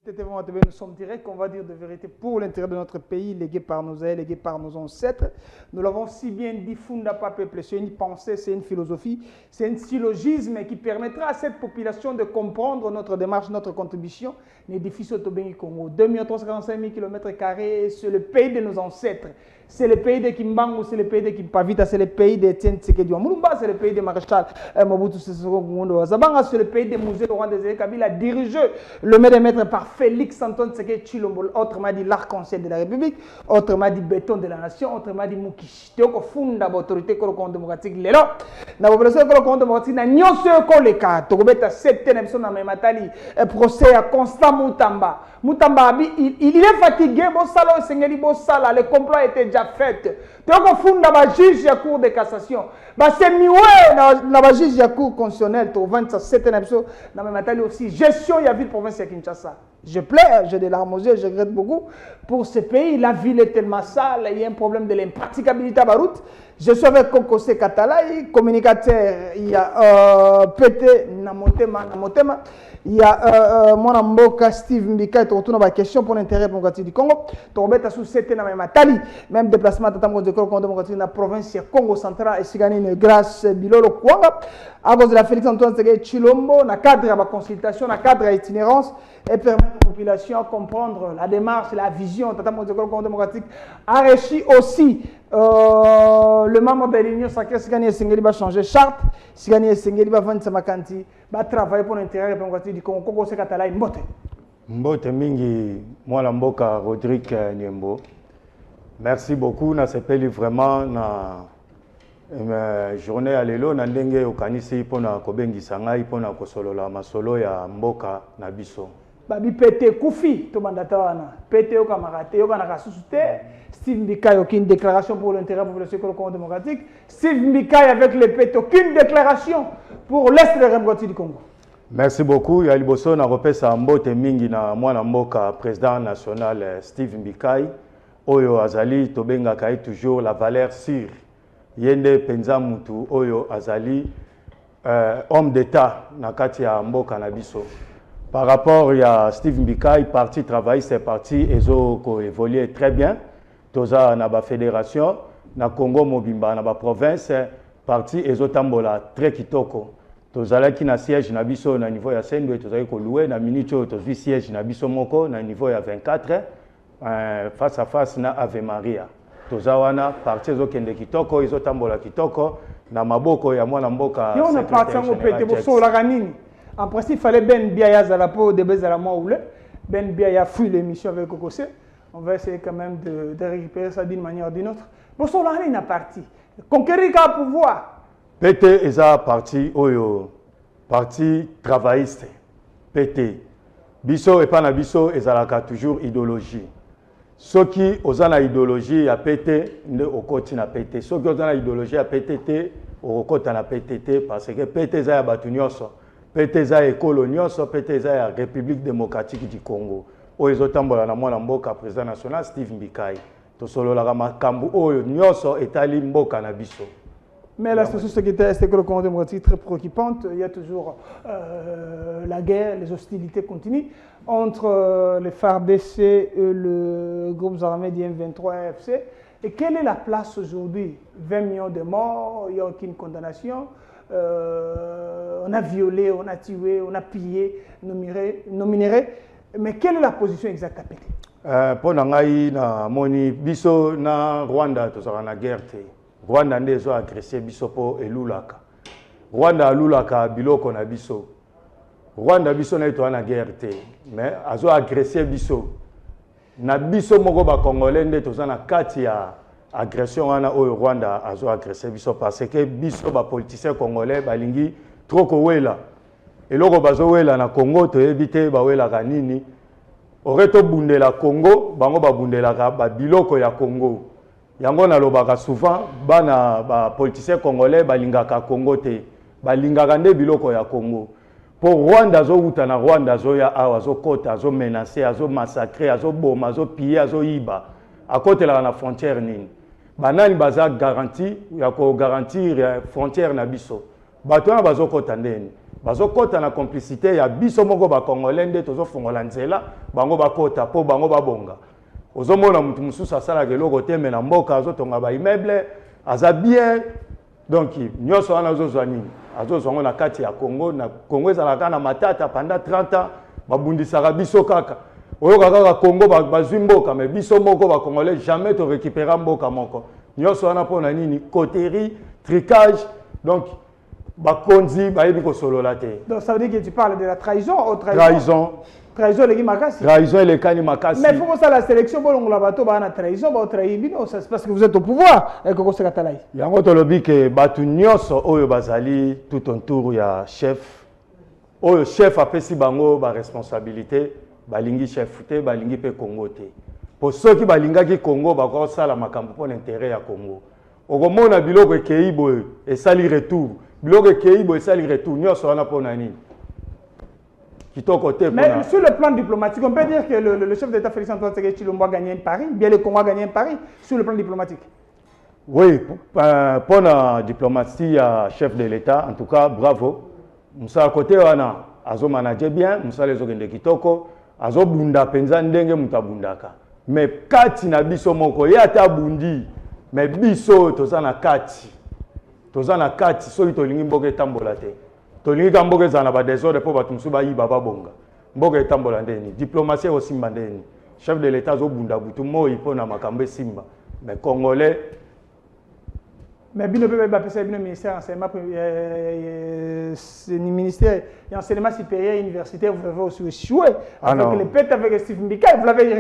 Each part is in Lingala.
Nous sommes directs, on va dire de vérité pour l'intérêt de notre pays, légué par nos aïeux, légué par nos ancêtres. Nous l'avons si bien dit, Funda pas peuple, c'est une pensée, c'est une philosophie, c'est un syllogisme qui permettra à cette population de comprendre notre démarche, notre contribution. L'édifice Otobengi Congo, 2345 000 km², c'est le pays de nos ancêtres. C'est le pays de Kimbangu, c'est le pays de Kimpavita, c'est le pays de Etienne Tshisekedi Mulumba, c'est le pays de Maréchal Mobutu Sese Seko Ngunda Zabanga, c'est le pays de Musée Laurent Désiré Kabila, dirigé le maître par Félix Antoine Tshisekedi Tshilombo, autrement dit l'arc-en-ciel de la République, autrement dit béton de la nation, autrement dit Mukishi. Théoko funda l'autorité démocratique lelo. Na population démocratique na nyonso ko leka to kobeta 7 émissions na Matali procès à Constant Mutamba. Mutamba il est fatigué, bon sala sengeli bon sala, le complot a été déjà fait. Théoko funda ba juge ya cour de cassation. Ba c'est miwe na ba juge ya cour constitutionnelle to 27 émissions na Matali aussi gestion ya ville province ya Kinshasa. Je pleure, j'ai des larmes aux yeux, je regrette beaucoup pour ce pays. La ville est tellement sale, il y a un problème de l'impraticabilité à Barout. Je suis avec Kokose Katalaï, communicateur, il y a PT Namotema, il y a mon amboka Steve Mbika, qui retourne à la question pour l'intérêt démocratique du Congo. Tu as sous cette Matali, même déplacement de Congo démocratique dans la province Congo central et si gagné une grâce Bilolo Kwanga. À cause de la Félix Antoine Tshisekedi Tshilombo, dans le cadre de la consultation, dans le cadre de l'itinérance, et permettre à la population à comprendre la démarche, la vision de la Congo démocratique, enrichi aussi le membre de l'Union sacrée, si gagné Sengeli va changer charte, si gagné Sengeli va vendre sa makanti, va travailler pour l'intérêt démocratique du Congo. Koko Sekatala Mbote. Mbote mingi, moi la mboka Rodrigue Niembo. Merci beaucoup, na sepeli vraiment na journée à l'élo na ndenge okanisi pona kobengisa ngai pona kosolola masolo ya mboka na biso. Babi pete kufi to mandata wana. Pete yo kamarate yo kana kasusu te. Steve Mbika aucune déclaration pour l'intérêt de la Congo démocratique. Steve Mbika avec le pete aucune déclaration pour l'est de la République du Congo. Merci beaucoup. Ya liboso na repesa mbote mingi na mwana mboka président national Steve Mbika oyo azali tobenga kai toujours la valeur sûre. Yende penza mutu oyo azali homme d'état na kati ya mboka na biso. Par rapport à Steve Mbika, parti travail, c'est parti ezo ko évoluer très bien. Toza na ba fédération na Congo Mobimba na ba province parti ezo tambola très kitoko. Tozala ki na siège na biso na niveau ya Sendwe tozali ko louer na minute tozwi siège na biso moko na niveau ya 24 face à face na Ave Maria. Tozawana parti ezo kende kitoko ezo tambola kitoko na maboko ya mwana mboka. Yo na parti ngo pete boso la kanini. En principe, il fallait Ben Biaya Zalapo de Bezalama ou Ben Biaya fouille l'émission avec Kokose. On va essayer quand même de récupérer ça d'une manière ou d'une autre. Bon, ça, là, il a parti. Conquérir le pouvoir. PT est un parti, parti travailliste. PT. Bisso et pas na bisso, ils ont toujours idéologie. Ceux qui ont une idéologie à PT, au côté na PT. Ceux qui ont une idéologie à PTT, au côté na PTT, parce que PT est un batunyoso. PTZA est colonios, PTZA est République démocratique du Congo. Oyo tambola na mwana mboka président national Steve Mbika. To solo la makambu oyo nyoso etali mboka na biso. Mais la situation qui était le Congo démocratique très préoccupante, il y a toujours la guerre, les hostilités continuent entre les FARDC et le groupe armé du M23 AFC. Et quelle est la place aujourd'hui? 20 millions de morts, il n'y a aucune condamnation. On a violé, on a tué, on a pillé nos minéraux. Mais quelle est la position exacte à péter? Pour ngai na moni biso na Rwanda tozala na guerre te. Rwanda ndezo agressé biso po elulaka. Rwanda alulaka biloko na biso. Rwanda biso na ito na guerre te. Mais azo agressé biso. Na biso moko ba Congolais nde tozana kati ya agression wana oyo Rwanda azo agressé biso parce que biso ba politiciens congolais balingi trop ko wela eloko bazo wela na Congo to éviter ba wela kanini oreto bundela Congo bango ba bundela ba biloko ya Congo yango na lobaka souvent bana ba politiciens congolais balingaka Congo te balingaka nde biloko ya Congo pour Rwanda zo uta na Rwanda zo ya awa zo kota zo menacer azo massacrer azo boma azo piller azo iba à côté la na frontière nini banani baza garantie ya ko garantir frontière na biso bato na bazo kota ndeni bazokota na complicité ya biso moko ba congolais nde tozofungola nzela bango bakota po bango babonga ozomona mutu mususu asalaka eloko te me na mboka azotonga ba immeuble aza bien donc nyonso wana azozwa nini azozwango na kati ya Congo na Congo ezalaka na matata pendant 30 ans babundisaka biso kaka oyoka kaka Congo bazwi mboka me biso moko ba congolais jamais to récupérer mboka moko nyonso wana pona nini coterie tricage donc bakonzi bayebi kosolola te. Donc ça veut dire que tu parles de la trahison ou trahison trahison les makasi. Trahison les kani makasi. Mais faut ça la sélection bon la bateau ba na trahison ba trahir bino c'est parce que vous êtes au pouvoir et que ko sekatalai. Yango to lobi ke batu nyonso oyo bazali tout autour ya chef oyo chef apesi bango ba responsabilité balingi chef te balingi pe Congo te. Pour ceux qui balingaki Congo ba ko sala makambo pour l'intérêt ya Congo. Okomona biloko ekei boye et sali retour. Biloko ekei boye sali retour nyonso wana pona nini. Mais sur le plan diplomatique, on peut dire que le chef d'État Félix Antoine Tshisekedi Tshilombo a gagné un pari, bien le Congo a gagné un pari sur le plan diplomatique. Oui, pour la diplomatie, chef de l'État, en tout cas, bravo. Moussa à côté, azo manager bien, Moussa les ogende kitoko, azo bunda penza ndenge mutabundaka. Mais kati na biso moko yata bundi, mais biso tozana kati so itolingi mboke tambola te. Tolingi kamboke zana ba désordre po batumsu ba yiba babonga. Mboke tambola ndeni, diplomatie aussi mbandeni. Chef de l'État zo bunda butu moi pona makambe simba. Mais congolais mais bino pe ba pesa bino ministère enseignement ministère enseignement supérieur universitaire vous avez aussi échoué avec le pète avec Steve Mbika vous l'avez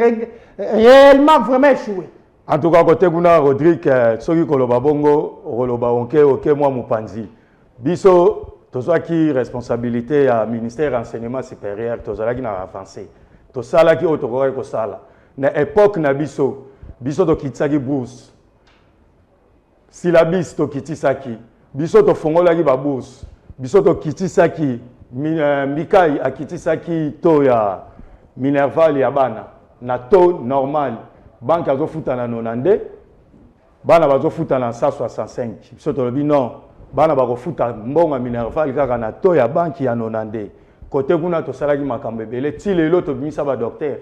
réellement vraiment échoué. En tout cas côté kuna Rodrigue soki koloba bongo koloba OK moi mupanzi. Biso tozwaki responsabilité ya ministère enseignement supérieur tozalaki na avancé. Tosalaki otokoki kosala. Na époque na biso to kitsaki bourse. Silabis to kitisaki, biso to fongolaki ba bourse, biso to kitisaki, Mikai akitisaki to ya Minerval ya bana, na to normal, banque azo futa na 90, bana bazo futa na 165, biso to lobi non, bana bako futa mbonga Minerval kaka na to ya banque ya 90, côté kuna to salaki makambe bele, ti lelo to bimisa ba docteur.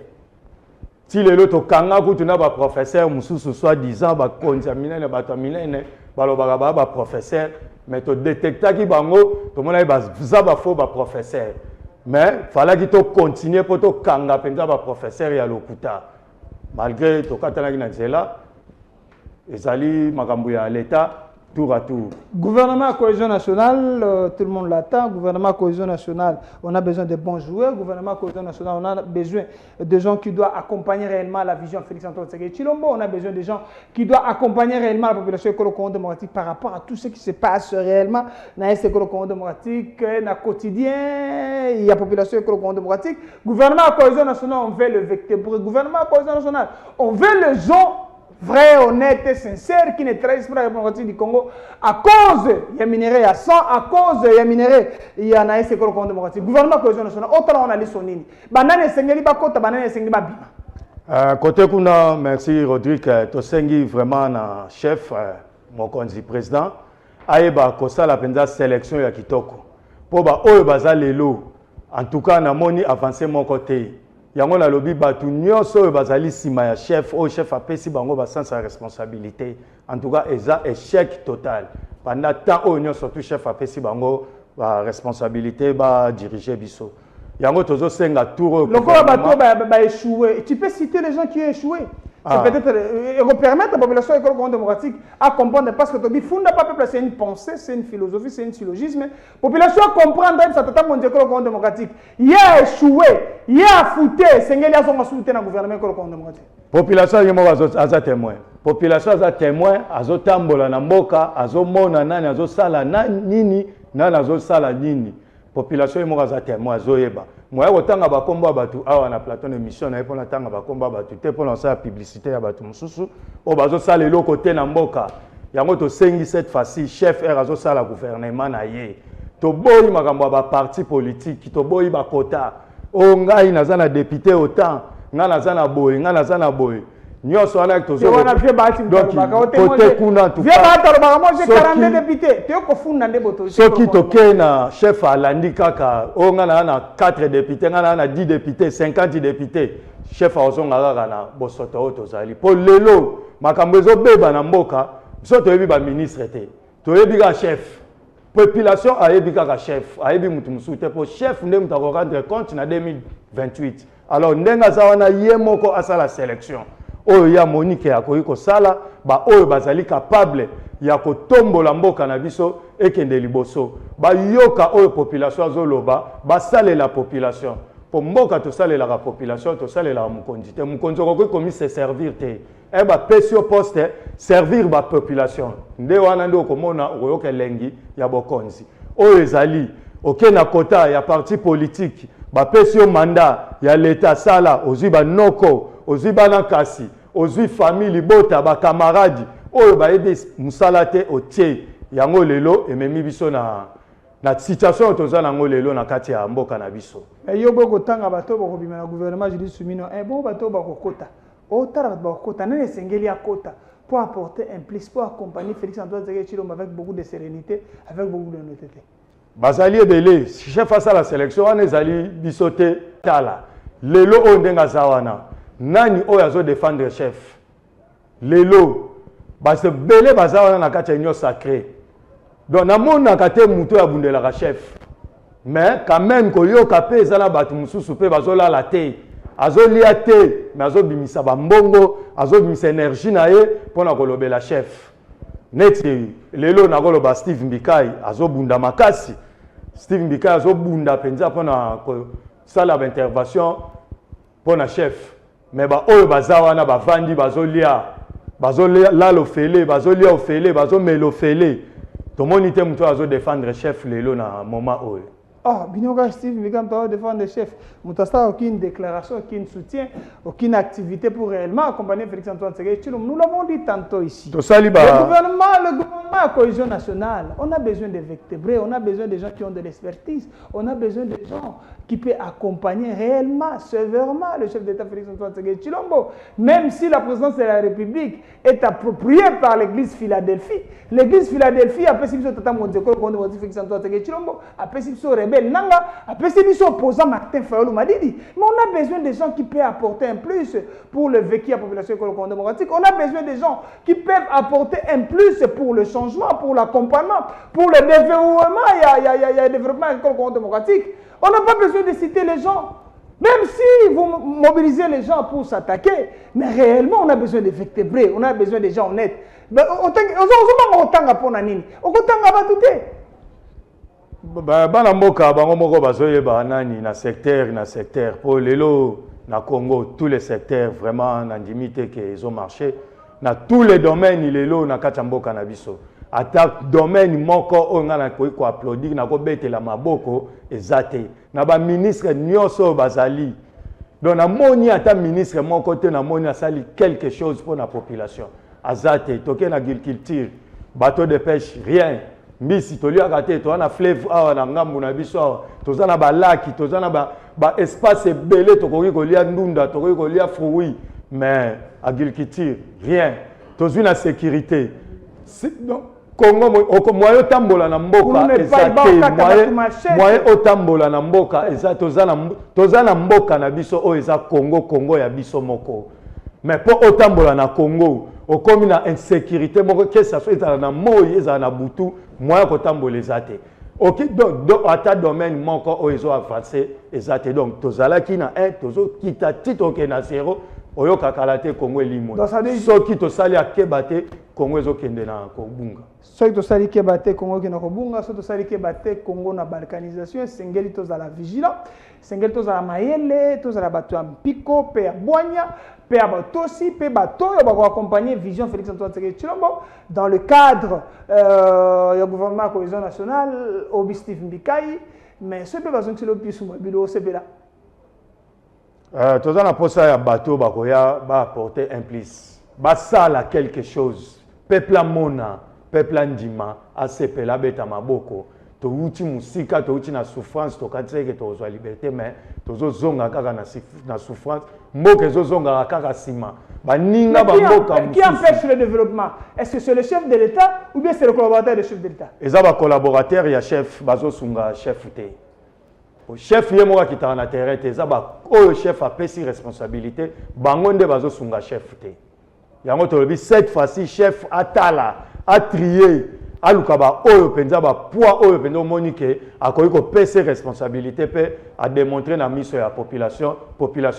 Si les autres kanga kutuna ba professeur mususu soi-disant ba kontaminer ba taminer ba professeur mais to détecta ki bango to mona ba zaba faux ba professeur mais fallait que to continuer pour to kanga penza ba professeur ya lokuta malgré to katana ki na nzela ezali makambo ya l'état tour à tour. Gouvernement cohésion nationale, tout le monde l'attend. Gouvernement cohésion nationale, on a besoin de bons joueurs. Gouvernement cohésion nationale, on a besoin de gens qui doivent accompagner réellement la vision Félix Antoine Tshisekedi Tshilombo. On a besoin de gens qui doivent accompagner réellement la population Congo démocratique par rapport à tout ce qui se passe réellement dans le Congo démocratique, dans le quotidien. Il y a la population Congo démocratique. Gouvernement cohésion nationale, on veut le vecteur. Pour le gouvernement cohésion nationale, on veut les gens vrais, honnêtes et sincères qui ne trahissent pas la démocratie du Congo à cause il y a minerai à 100, à cause il y a minerai il y en a un Congo démocratique. Gouvernement cohésion nationale, autant on a les sonini. Banane sengeli ba kota, banane sengeli ba bima. Côté kuna, merci Rodrigue, to sengi vraiment na chef mokonzi président. Aeba kosa la penza sélection ya kitoko. Po ba oyo baza lelo. En tout cas na moni avancé mon côté. Yango na lobi batu nyonso bazali sima ya chef au chef apesi bango ba sans sa responsabilité. En tout cas eza échec total. Pendant tant au nyonso tout chef apesi bango ba responsabilité ba diriger biso. Yango tozo senga tour. Le corps ba échoué. Tu peux citer les gens qui ont échoué. C'est peut-être permettre à la population école démocratique à comprendre parce que tu funda pas peuple c'est une pensée, c'est une philosophie, c'est un syllogisme. La population comprendre ça tata mon école démocratique. Il a échoué, il a fouté, c'est ngeli azo masouté na gouvernement école démocratique. Population yemo aza témoin. Population aza témoin, azo tambola na mboka, azo mona nani azo sala nini, nani azo sala nini. Population yemo aza témoin azo yeba. Moi otanga ba komba batu awa na plateau d'émission na epona tanga ba komba batu te pona sa publicité ya batu mususu o bazo sala le côté na mboka yango to sengi cette fois-ci chef azo sala gouvernement na ye to boyi makambo ba parti politique to boyi ba kota o ngai naza na député autant nga naza na boy nga naza na boy nyonso wana tu wana vie bati mtalobaka côté kuna tu vie batalobaka moi j'ai 42 députés te kofunda nde boto soki toke na chef alandi kaka o ngana na 4 députés ngana na 10 députés 50 députés chef azonga kaka na bosoto oyo tozali po lelo makambo ezobeba na mboka biso toyebi baministre te toyebi ka chef population ayebi kaka chef ayebi mutu mosusu te po chef nde mutu akokendre compte na 2028 alors ndenge aza wana ye moko asala sélection oyo ya Monique akoki kosala ba oyo bazali capable ya kotombola mboka na biso ekende liboso bayoka oyo population azoloba basalela population po mboka tosalelaka population tosalelaka mokonzi te mokonzi okoki komi se servir te ba pesi yo poste servir ba population nde wana nde okomona okoyoka elengi ya bokonzi oyo ezali oke na kota ya parti politique bapesi yo mandat ya leta sala ozwi banoko ozwi bana kasi ozwi famille libota bakamaradi oyo bayebi musala te otie yango lelo ememi biso na situation toza nango lelo na kati ya mboka na biso yo boko tanga bato bakobima na gouvernement Julius Sumino bon bato bakokota otala bato bakokota nani esengeli akota pour apporter un plus pour accompagner Félix Antoine Tshisekedi Tshilombo avec beaucoup de sérénité avec beaucoup de honnêteté bazali ebele chef asa la sélection wana ezali biso te tala lelo oyo ndenge aza wana nani oyo azo défendre chef lelo basebele baza wana na kati ya union sacrée donc namonaka te mutu oyo abundelaka chef mais quand même koyoka mpe eza na bato mosusu mpe bazolala te azolia te mais azobimisa bambongo azobimisa énergie na ye mpona kolobela chef neti lelo nakoloba Steve Mbikai azobunda makasi Steve Mbikai azobunda mpenza mpona kosala baintervention mpona chef mais baoyo baza wana bavandi bazolala ofele bazolia ofele bazomela ofele tomoni te mutu azodefendre chef lelo na moment oyo Binoga Steve Mbikai peut défendre le chef. Moutasta aucune déclaration, aucun soutien, aucune activité pour réellement accompagner Félix Antoine Tshisekedi Tshilombo. Nous l'avons dit tantôt ici. Le gouvernement à cohésion nationale, on a besoin de vertébrés, on a besoin de gens qui ont de l'expertise, on a besoin de gens qui peuvent accompagner réellement, sévèrement le chef d'État Félix Antoine Tshisekedi Tshilombo. Même si la présidence de la République est appropriée par l'église Philadelphie, l'église Philadelphie a fait ce tata mondial contre Félix Antoine Tshisekedi Tshilombo, a fait ce rebelle Nanga, après c'est opposant Martin Fayulu Madidi. Mais on a besoin de gens qui peuvent apporter un plus pour le vécu à la population démocratique. On a besoin de gens qui peuvent apporter un plus pour le changement, pour l'accompagnement, pour le développement. Il y a le développement démocratique. On n'a pas besoin de citer les gens. Même si vous mobilisez les gens pour s'attaquer, mais réellement on a besoin de vertébrés, on a besoin de gens honnêtes. Bana mboka bango moko bazoyeba nani na secteur pour lelo na Congo tous les secteurs vraiment na ndimité que ils ont marché na tous les domaines lelo na kati mboka na biso ata domaine moko onga na ko applaudir na ko betela maboko ezate na ba ministre nyonso bazali donc na moni ata ministre moko te na moni asali quelque chose pour la population azate toke na agriculture bateau de pêche rien mbisi toliaka te toza fleuve awa na ngambu na biso awa toza na balaki toza na ba espace ebele tokoki kolia ndunda tokoki kolia fruit mais agriculture rien tozwi na sécurité donc Congo moyen otambola na mboka ezate moyen otambola na mboka ezate toza na mboka na biso oyo eza Congo ya biso moko mais po otambola na Congo okomi na insécurité moko kesa so ezala na moi ezala na butu moyen kotambola ezate donc ata domaine moko oyo ezo avancer ezate donc tozalaki na 1 tozokita titoke na 0 oyokaka la te Congo elimo soki tosali akeba te Congo ezokende na kobunga soki tosali keba te Congo ekende na kobunga soki tosali keba te Congo na balkanisation esengeli tozala vigilant esengeli tozala mayele tozala bato ya mpiko mpe ya bwanya mpe ya batosi mpe bato oyo bakoaccompagner vision Félix Antoine Tshisekedi Tshilombo dans le cadre ya gouvernement ya cohésion nationale obi Steve Mbikai mais soki mpe bazongisela opisu mabilo osepela toza na posa ya bato bakoya apporter un plus basala quelque chose peuple amona peuple andima asepela beta maboko touti musika touti na souffrance tokateke tozwa liberté mais tozozonga kaka na souffrance mboka ezozonga kaka sima baninga bamboka qui empêche le développement? Est-ce que c'est le chef de l'État ou bien c'est le collaborateur du chef de l'État? eza ba collaborateur ya chef bazosunga chef te chef ye moko akitaka na terrain te eza ba oyo chef apesi responsabilité bango nde bazosunga chef te yango tolobi cette fois-ci chef atala atrier aluka ba oyo penza ba poids oyo penza omoni ke akoki kopesa responsabilité pe a démontrer na miso ya population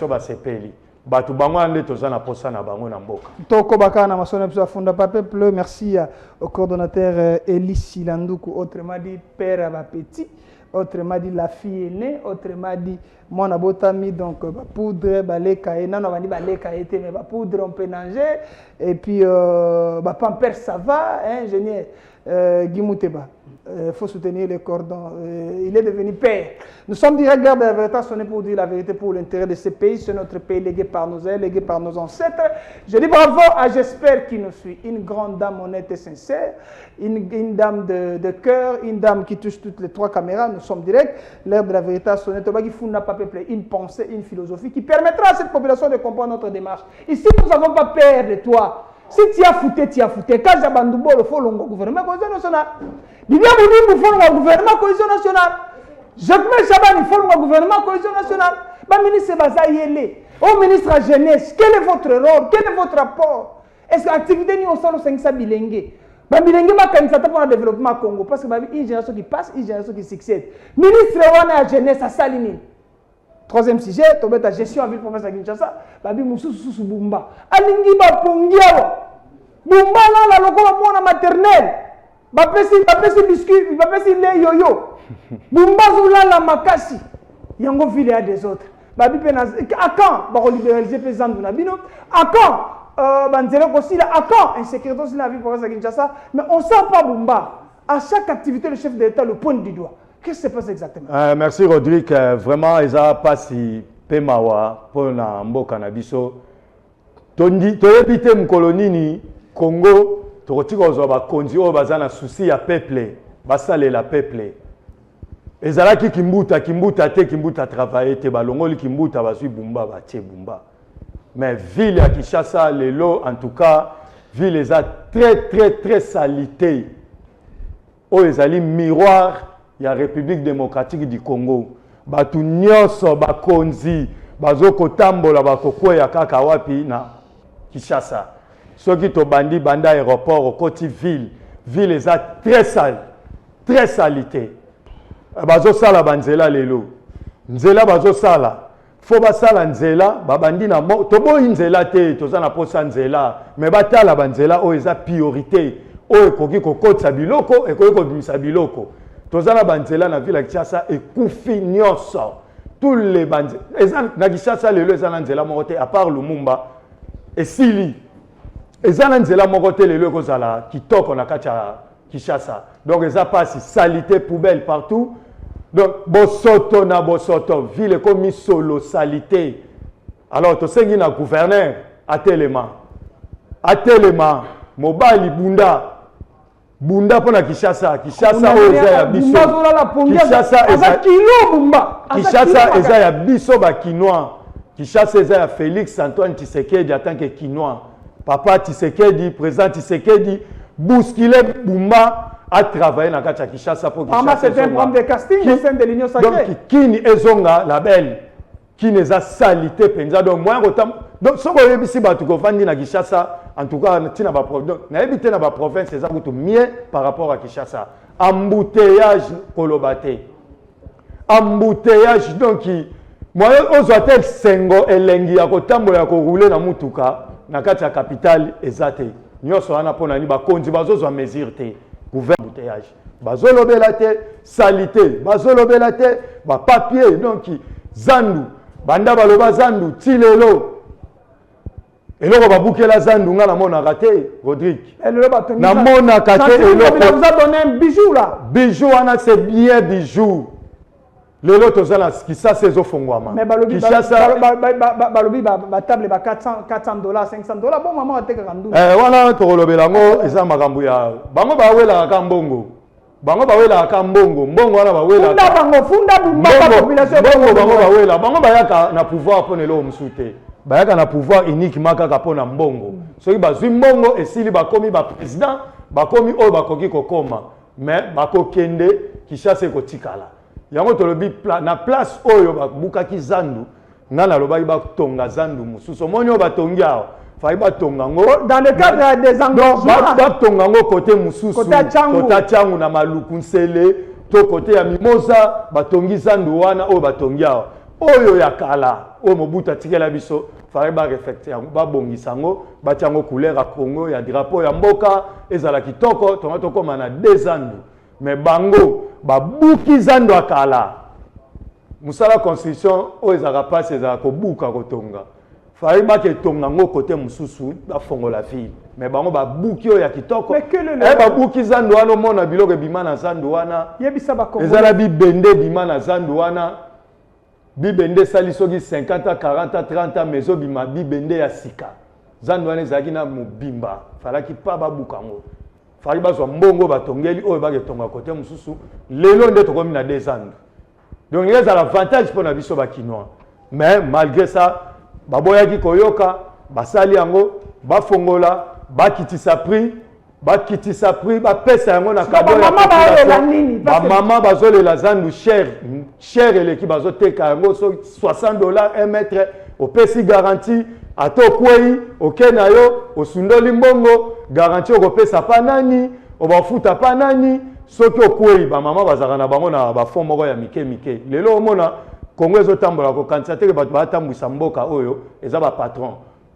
basepeli batu bango ande toza na posa na bango na mboka toko bakana masona biso afunda pa peuple. Merci au coordonnateur Elie Silandoukou, autrement dit père à petit, autrement dit la fille aînée, autrement dit mon abotami, donc poudre baleka et non on va dire baleka été mais poudre on peut nager et puis pampers ça va hein, ingénieur Guy Mouteba. Faut soutenir les cordons. Il est devenu père. Nous sommes direct garde de la vérité, on est pour dire la vérité pour l'intérêt de ce pays. C'est notre pays légué par nos ailes, légué par nos ancêtres. Je dis bravo à J'espère qui nous suit. Une grande dame honnête et sincère, une dame de cœur, une dame qui touche toutes les trois caméras. Nous sommes direct. L'heure de la vérité, on est au qui n'a pas peuplé une pensée, une philosophie qui permettra à cette population de comprendre notre démarche. Ici, nous n'avons pas peur de toi. Si tu as fouté, tu as fouté. Quand Jabandoubo, il faut le gouvernement cohésion nationale. Il y a il faut le gouvernement cohésion nationale. Jacques Chaban, il faut le gouvernement cohésion nationale. Le ministre Bazaïele, au ministre de la Jeunesse, quel est votre rôle? Quel est votre rapport? Est-ce que l'activité n'est pas solo 500 bilingues? Bilingue, c'est pour le développement du Congo. Parce qu'il y a une génération qui passe, une génération qui succède. Ministre de la Jeunesse à Salini. Troisième sujet, tu as la gestion en ville province de Kinshasa, babi mususu su Bumba. Alingi ba pongiawa. Bumba la lokola mona maternelle. Bapesi biscuit, bapesi le yoyo. Bumba zula la makasi. Yango ville à des autres. Babi pena à quand ba libéraliser président de Nabino? À quand banzelo kosila à quand insécurité dans la ville province de Kinshasa, mais on sent pas Bumba. À chaque activité le chef de l'État le pointe du doigt. Qu'est-ce qui se passe exactement? Merci Rodrigue. Vraiment, ils ont passé Pemawa pour la mboka na biso. Tondi, toyebite mkolonini Congo, tokotiko zoba konzi o bazana souci ya peuple, basale la peuple. Ezalaki kimbuta te kimbuta travailler te balongoli kimbuta basui Bumba batie Bumba. Mais ville ya Kinshasa lelo en tout cas, ville est très salité. O ezali miroir ya République démocratique du Congo. Batu nyonso bakonzi bazoko tambola bakokwea kaka wapi na Kinshasa. Soki to bandi banda aéroport au côté ville est très sale, très salité. Bazo sala banzela lelo. Nzela bazo sala. Faut basala nzela babandi na tobo nzela te toza na posa nzela mais batala banzela o eza priorité. O ekoki kokotsa biloko ekoki kobimisa biloko. Tozana banzela na ville ya Kinshasa ekufi nyonso. Tous les banzela na Kinshasa lelo ezana nzela moko te à part Lumumba esili. Ezana nzela moko te lelo kozala kitoko na kati ya Kinshasa. Donc eza pasi salité poubelle partout. Donc bosoto na bosoto ville comme solo salité. Alors to sengi na gouverneur atelema mobali bunda pona Kinshasa oza ya biso Kinshasa eza ya biso ba Kinois. Kinshasa eza ya Félix Antoine Tshisekedi en tant que Kinois. Papa Tshisekedi, président Tshisekedi bousculé Bumba a travaillé dans la Kinshasa pour Kinshasa. C'est un programme de casting au sein de l'Union sacrée. Donc qui ezonga la belle qui n'est pas salité penza donc moi donc ce que ici ba tuko vandi na Kinshasa en tout cas tina ba province na habité na ba province c'est ça tout mieux par rapport à Kinshasa. Embouteillage kolobate. Embouteillage donc moi aux hôtels sengo elengi ya kotambola ko rouler na mutuka na kati ya capitale ezate. Nyoso wana pona ni ba konzi bazozwa mesure te. Gouvernement embouteillage. Bazolobela te salité, bazolobela te ba papier donc zandu banda baloba zandu tilelo. Eloko babukela zandu nga na mona raté Rodrigue. Na mona kate eloko. Vous a donné un bijou là. Bijou wana c'est bien bijou. Lelo tozala kisa sezo fongwama. Mais balobi ba table ba $400 $500 bon maman ateka kandu. Wana to lobela ngo eza makambo ya bango ba wela ka mbongo. bango bawela ka mbongo wana bawela funda bumba population mbongo bango bawela bango bayaka na pouvoir pona lo msute bayaka na pouvoir uniquement kaka pona mbongo soki bazwi mbongo esili bakomi ba président bakomi oyo bakoki kokoma mais bakokende Kinshasa kotikala yango tolobi na place oyo babukaki zandu ngana lobaki batonga zandu mususu omoni oyo batongi awa fai batonga ngo dans le cadre des engorgements batonga ngo côté mususu kota changu na maluku nsele to côté ya mimoza batongi zandu wana oyo batongi awa oyo ya kala oyo Mobutu atikela biso fai ba reflecter yango babongisa ngo batiango couleur ya Congo ya drapeau ya mboka ezala kitoko tonga tokoma na deux zandu mais bango babuki zandu akala musala constitution oyo ezaka pasi ezaka kobuka kotonga fai bake tonga ngo côté mususu bafongola ville mais bango babuki oyo ya kitoko babuki zandu wana omona biloko ebima na zandu wana ezala bibende ebima na zandu wana bibende esali soki 50 40 30 mais obima bibende ya sika zandu wana ezalaki na mobimba falaki pa babuka ngo fali bazwa mbongo batongeli oyo baketonga côté mususu lelo nde tokomi na deux ans donc il y a l'avantage pour na biso bakinois mais malgré ça baboyaki koyoka basali yango bafongola bakitisa prix bapesa yango na kado ya mama bazolela zandu cher eleki bazoteka yango so $60 un mètre opesi garantie ato kwei okena yo osundoli mbongo garantie okopesa pa nani obafuta pa nani soki okwei bamama bazaka na bango na bafond moko ya mike lelo omona Congo ezotambola kokanisa teke bato batambwisa mboka oyo eza bapatron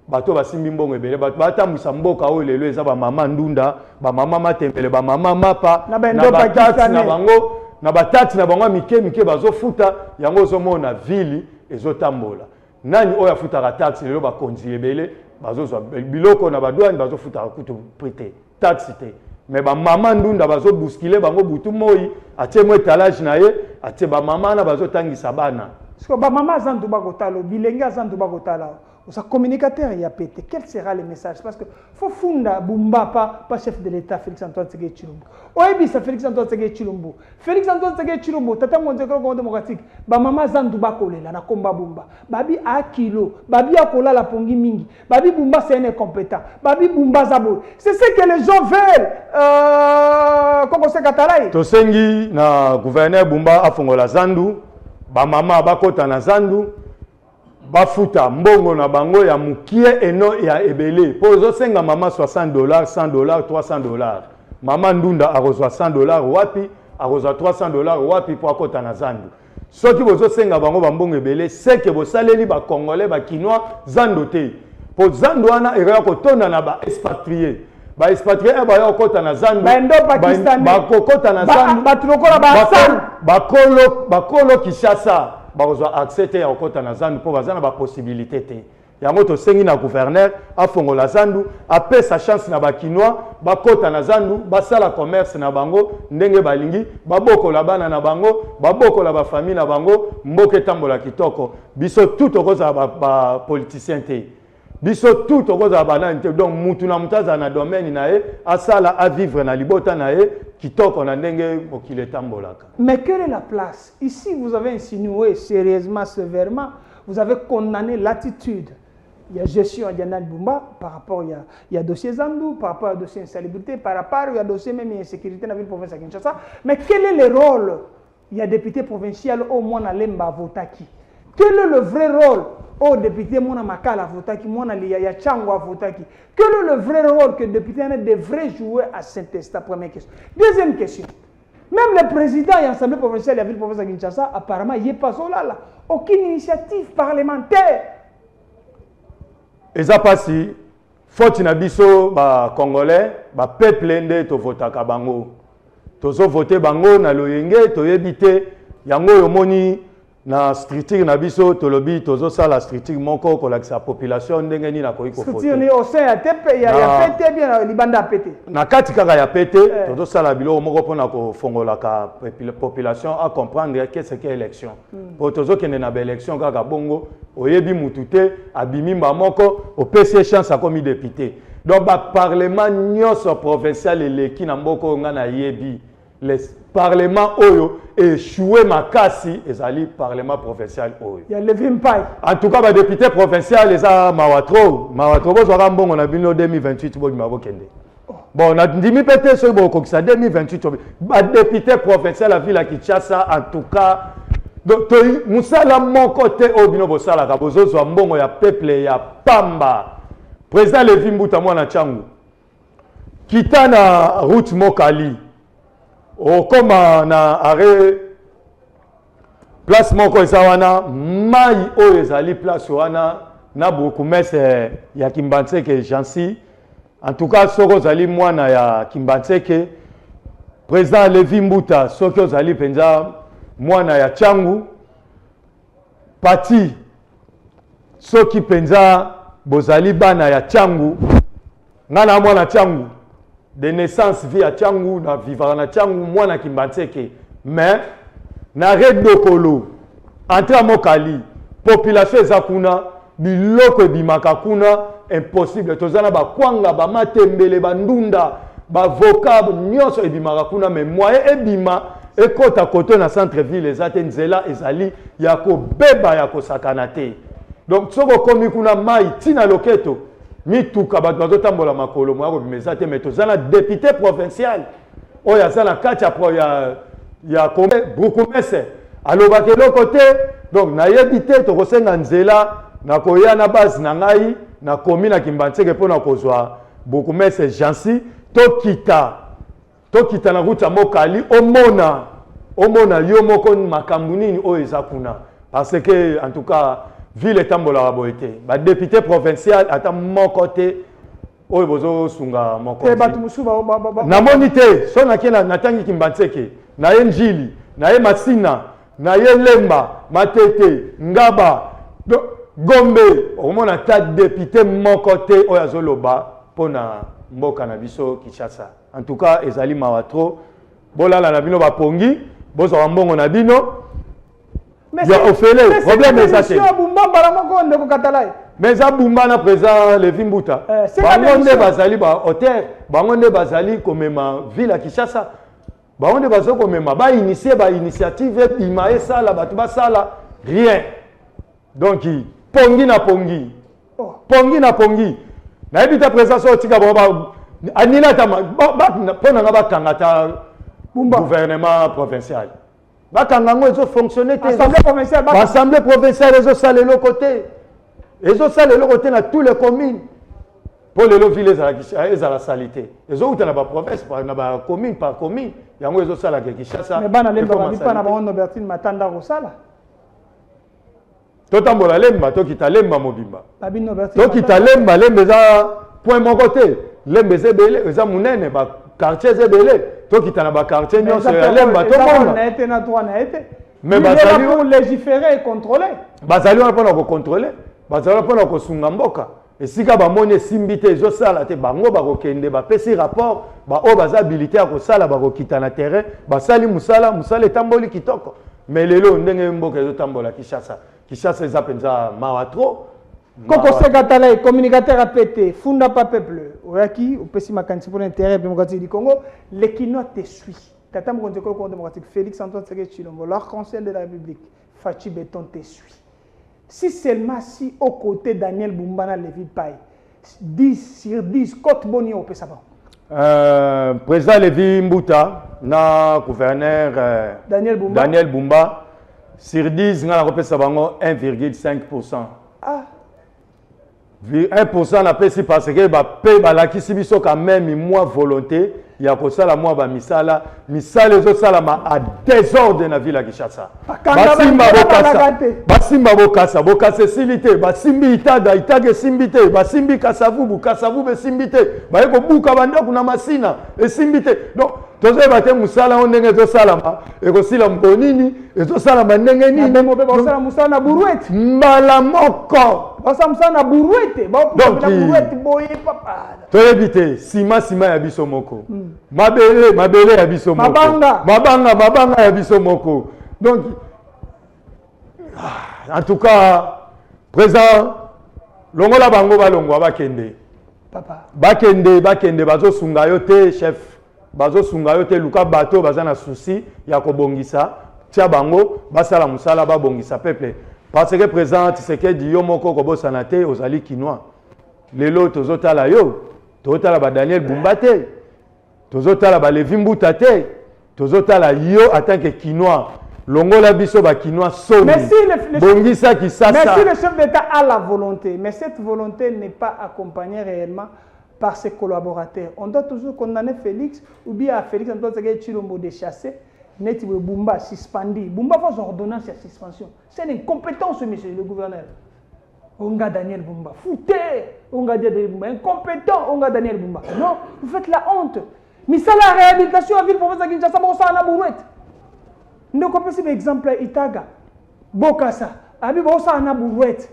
bato basimbi mbongo ebele bato batambwisa mboka oyo lelo eza bamama ndunda bamama matembele bamama mapa na batati na bango na batati na bango mike bazofuta yango ozomona ville ezotambola nani oyo afutaka taxe lelo bakonzi ebele bazozwa biloko na badouane bazofutaka kutu prite taxe te mais bamama ndunda bazobuskile bango butu moi atie mo étalage na ye atie bamama na bazotangisa bana parce que bamama azandu bakotalo bilenge azandu bakotala osa communicateur ya pété quel sera le message parce que faut funda bumba pas chef de l'état Félix Antoine Tshisekedi Tshilombo oyebisa Félix Antoine Tshisekedi Tshilombo tata monze ko démocratique bamama azandu bakolela na komba bumba babi a kilo babi akola la pongi mingi babi bumba c'est un incompétent babi bumba zabo c'est ce que les gens veulent comme c'est katalai to sengi na gouverneur bumba afongola zandu bamama bakota na zandu bafuta mbongo na bango ya mukie eno ya ebele pozo senga mama $60 $100 $300 mama ndunda arozwa $100 wapi arozwa $300 wapi po akota na zandu soki bozo senga bango bambongo ebele seke bosaleli ba congolais ba kinois zandu te po zandu wana eroya kotonda na ba expatrié ba expatrié ba yo kota na zandu ba kokota na zandu bakolo Kinshasa bazwa accès te ya okota na zandu po bazana ba possibilité te yango to sengi na gouverneur afongola zandu apesa chance na bakinois bakota na zandu basala commerce na bango ndenge balingi babokola bana na bango babokola ba famille na bango mboke tambola kitoko biso tout okoza ba politicien te biso tout okoza banani te donc mutu na mutaza na domaine na ye asala a vivre na libota na ye kitoko na ndenge mokile tambolaka. Mais quelle est la place? Ici vous avez insinué sérieusement, sévèrement, vous avez condamné l'attitude. Il y a gestion à Diana Bumba par rapport il y a dossier Zandu, par rapport à dossier insalubrité, par rapport il y a dossier même insécurité dans la ville province à Kinshasa. Mais quel est le rôle? Il y a député provincial au moins à Lemba Votaki. Quel est le vrai rôle au député Mona Makala Votaki, Mona Liya Changwa Votaki? Quel est le vrai rôle que le député devrait jouer à Saint-Est? Première question. Deuxième question. Même le président et l'Assemblée provinciale de la ville provinciale de Kinshasa, apparemment, il n'y a pas là. Aucune initiative parlementaire. Et ça passe, faut na biso ba Congolais, ba peuple nde to votaka bango. Tozo voter bango na loyenge to yebite yango yomoni na structure na biso tolobi tozo sala structure moko ko la population ndenge ni na koiko voter. Structure ni au sein ya tepe ya pété bien libanda pété. Na kati kaka ya pété tozo sala bilo moko pona ko fongola ka population à comprendre qu'est-ce qu'est élection. Pour tozo kende na élection kaka bongo oyebi mutute abimimba moko au PC chance comme député. Donc ba parlement nyonso provincial eleki na mboko nga na yebi les parlements oyo échoué makasi ezali parlement provincial oyo. Il y a Levi Mpai. En tout cas ba député provincial les a mawatro bozwaka mbongo na bino 2028 bo bima bokende. Bon na ndimi pété so bo kokisa 2028 ba député provincial la ville à Kinshasa en tout cas donc musala mon côté au bino bosala ka bozozwa mbongo ya peuple ya pamba. Président Levi Mbuta mwana changu kita na route Mokali comme na arrêt place moko esawana mai oyo ezali place wana na bokumese ya Kimbantseke Jansi en tout cas soko zali mwana ya Kimbantseke président Levi Mbuta soko zali penza mwana ya changu pati soki penza bozali bana ya changu ngana mwana changu de naissance vie à changu na vivre na changu mwana Kimbantseke mais na redokolo entre Mokali population ezakuna biloko ebimaka kuna impossible tozana ba kwanga ba matembele bandunda ba voka nyonso ebimaka kuna mais moyen ebima ekota koto na centre ville ezate nzela ezali ya kobeba ya kosakana te donc soko komi kuna mai tina loketo mituka bato bazotambola makolo mwa kobimeza te mais tozana député provincial oyo aza na kati ya Bukumese alobaki eloko te donc nayebi te tokosenga nzela nakoya na base na ngai nakomi na Kimbantseke mpo na kozwa Bukumese Jansi tokita na route ya Mokali omona yo moko makambo nini oyo eza kuna parce que en tout cas ville etambolaka boye te badéputé provincial ata moko te oyo bozosunga mokonzi namoni te so nake natangi Kimbantseke na ye Njili na ye Masina na ye Lemba Matete Ngaba Gombe omona ta député moko te oyo azoloba mpona mboka na biso Kinshasa en tout cas ezali mawa tro bolala na bino bapongi bozwa mbongo na bino ya ofele problème ezate mais ça bumba na président Levi Mbuta bango nde bazali ba hôtel bango nde bazali komema ville ya Kinshasa bango nde bazali komema ba initier ba initiative bima esala bato basala rien donc pongi na pongi na ebita président so tika ba anila tama pona nga bakanga ta gouvernement provincial bakanga ngo ezo fonctionner te assemblée provinciale ezo sala le côté na tous les communes pour les villes ezala salité ezo uta na ba province na ba commune par commune yango ezo sala ke Kinshasa mais bana lemba ba na ba Nobertine Matanda ko sala totambola lemba tokita lemba mobimba babino Nobertine tokita lemba eza point mon côté lemba ezebele eza munene ba quartier ezebele tokita na ba quartier nyonso ya lemba to mona na été na droit na été mais bazali pour légiférer et contrôler bazali wana pona ko contrôler bazali pona ko sunga mboka esika bamoni esimbi te ezosala te bango bakokende bapesi rapport baoyo baza habilité ya kosala bakokita na terrain basali musala etamboli kitoko mais lelo ndenge mboka ezotambola Kinshasa eza mpenza mawa tro Koko Sekatala communicateur a pété funda pas peuple oyaki opesi makanisi pour l'intérêt démocratique du Congo l'Equinox te suit tata mokonzi ekolo Congo démocratique Félix Antoine Tshisekedi Tshilombo l'arc-en-ciel de la République Fachi Beton te suit si seulement si aux côtés Daniel Bumbana Levi Pai 10 sur 10 Côte Boni au Pesaba président Levi Mbuta na gouverneur Daniel Bumba sur 10 ngana kopesa bango 1,5%. Ah 1% na pesi parce que ba pe balakisi biso quand même moi volonté ya kosala moi ba misala ezo sala ma à désordre na ville ya Kinshasa basimba bokasa silité basimbi itaga simbité basimbi kasavubu simbité ba ko buka banda kuna masina simbité donc tozo bate musala ondenge ezo sala ma ekosila mbonini ezo sala ndenge nini ndemo be bosala musala na buruete mbala moko basamsana buruete ba buruete boye papa to éviter sima ya biso moko mabele ya biso moko mabanga ya biso moko donc en tout cas président longola bango balongwa bakende papa bakende bazo sunga yo te chef bazo sunga yo te luka bato baza na souci ya kobongisa tia bango basala musala ba bongisa peuple parce que président Tshisekedi yo moko ko bosana te ozali kinois lelo tozotala yo tozotala ba Daniel Bumba te tozotala ba Levi Mbuta te tozotala yo en tant que kinois longola biso ba kinois somi bongisa kisasa. Merci le chef d'État a la volonté, mais cette volonté n'est pas accompagnée réellement par ses collaborateurs. On doit toujours condamner Félix ou bien à Félix on doit dire Chilombo de chasser. Net Bumba suspendu. Bumba fait son ordonnance de suspension. C'est une incompétence, monsieur le gouverneur. On a Daniel Bumba. Foutez. On a Daniel Bumba. Incompétent. On a Daniel Bumba. Non, vous faites la honte. Mais ça, la réhabilitation à ville province de Kinshasa, ça a bourrouette. Nous comprenons l'exemple Itaga. Bokassa. Abi ça a bourrouette.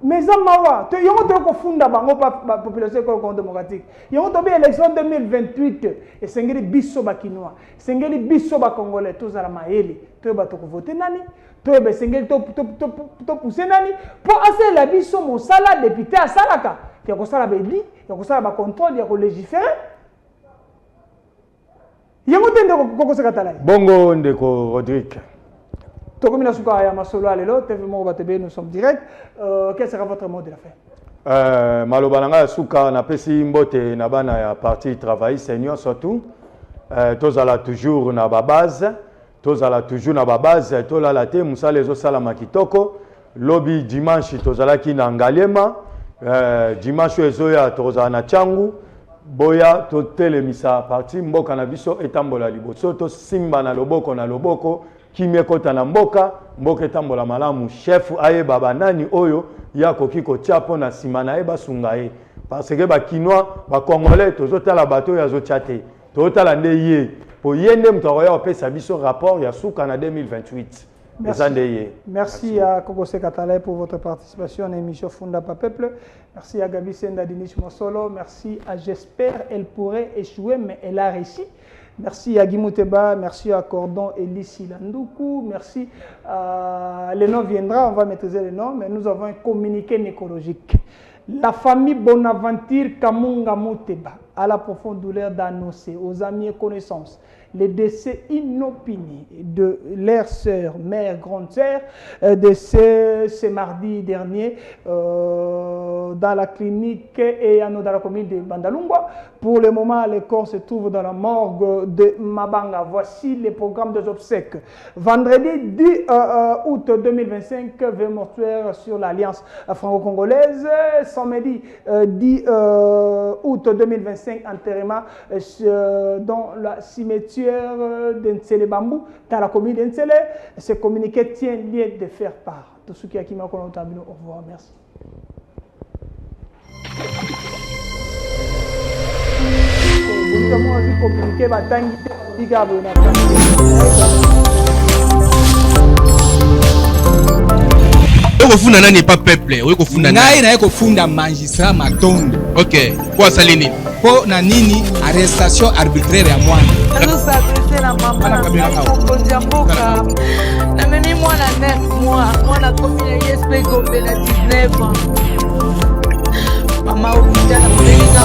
Mais ça mawa, tu y a un funda bango pa population démocratique. Il y a une élection 2028 et sengeli biso ba kinois, sengeli biso ba congolais tous à la maeli, tu ba to voter nani, tu ba sengeli to pousser nani pour assez la biso mon sala député à salaka, qui a ko sala bedi, qui a ko sala ba contrôle, il y a ko légiférer. Il y a un ko se katala. Bongo ndeko Rodrigue. Nous sommes directs. Quel sera votre mot de la fin? Malobananga Souka na pesi mbote na bana ya parti travail senior surtout. Tozala toujours na base. Tozala toujours na base. Tola la te musale zo sala makitoko. Lobby dimanche tozala ki na Ngaliema. Dimanche ezoya tozala na Changu. Boya to telemisa parti mboka na biso etambola liboso to simba na loboko kimekota na mboka etambola malamu chef aye baba nani oyo ya kokiko tiapo na sima na eba sungae parce que ba kinois ba congolais tozotala bato ya zochate tozotala nde ye po yende mtoya opesa biso rapport ya suka na 2028. Merci à Kogose Katale pour votre participation à l'émission Funda Pa Peuple. Merci à Gabi Senda Dinish Mosolo. Merci à J'espère elle pourrait échouer mais elle a réussi. Merci à Guimouteba, merci à Cordon Elissi Landoukou, merci à... Les noms viendra, on va maîtriser les noms, mais nous avons un communiqué écologique. La famille Bonaventure Kamunga Mouteba a la profonde douleur d'annoncer aux amis et connaissances le décès inopiné de leur sœur, mère, grande sœur, ce mardi dernier dans la clinique et dans la commune de Bandalungwa. Pour le moment, le corps se trouve dans la morgue de Mabanga. Voici les programmes des obsèques. Vendredi 10 août 2025, vœux mortuaire sur l'Alliance franco-congolaise. Samedi 10 août 2025, enterrement dans la cimetière d'Ensele Bambou, dans la commune d'Ensele. Ce communiqué tient lieu de faire part. Tout ce qui a qui m'a connu, au revoir. Merci. Okofunda nani pas peuple, okofunda nani na ekofunda magistrat Matondo. OK, kwa salini. Po na nini arrestation arbitraire ya mwana. Nous s'adresser la maman na kombozi ya mboka. Na mimi mwana 9 mois, mwana komina ISP Gombe na 19 ans. Mama obita na kulenga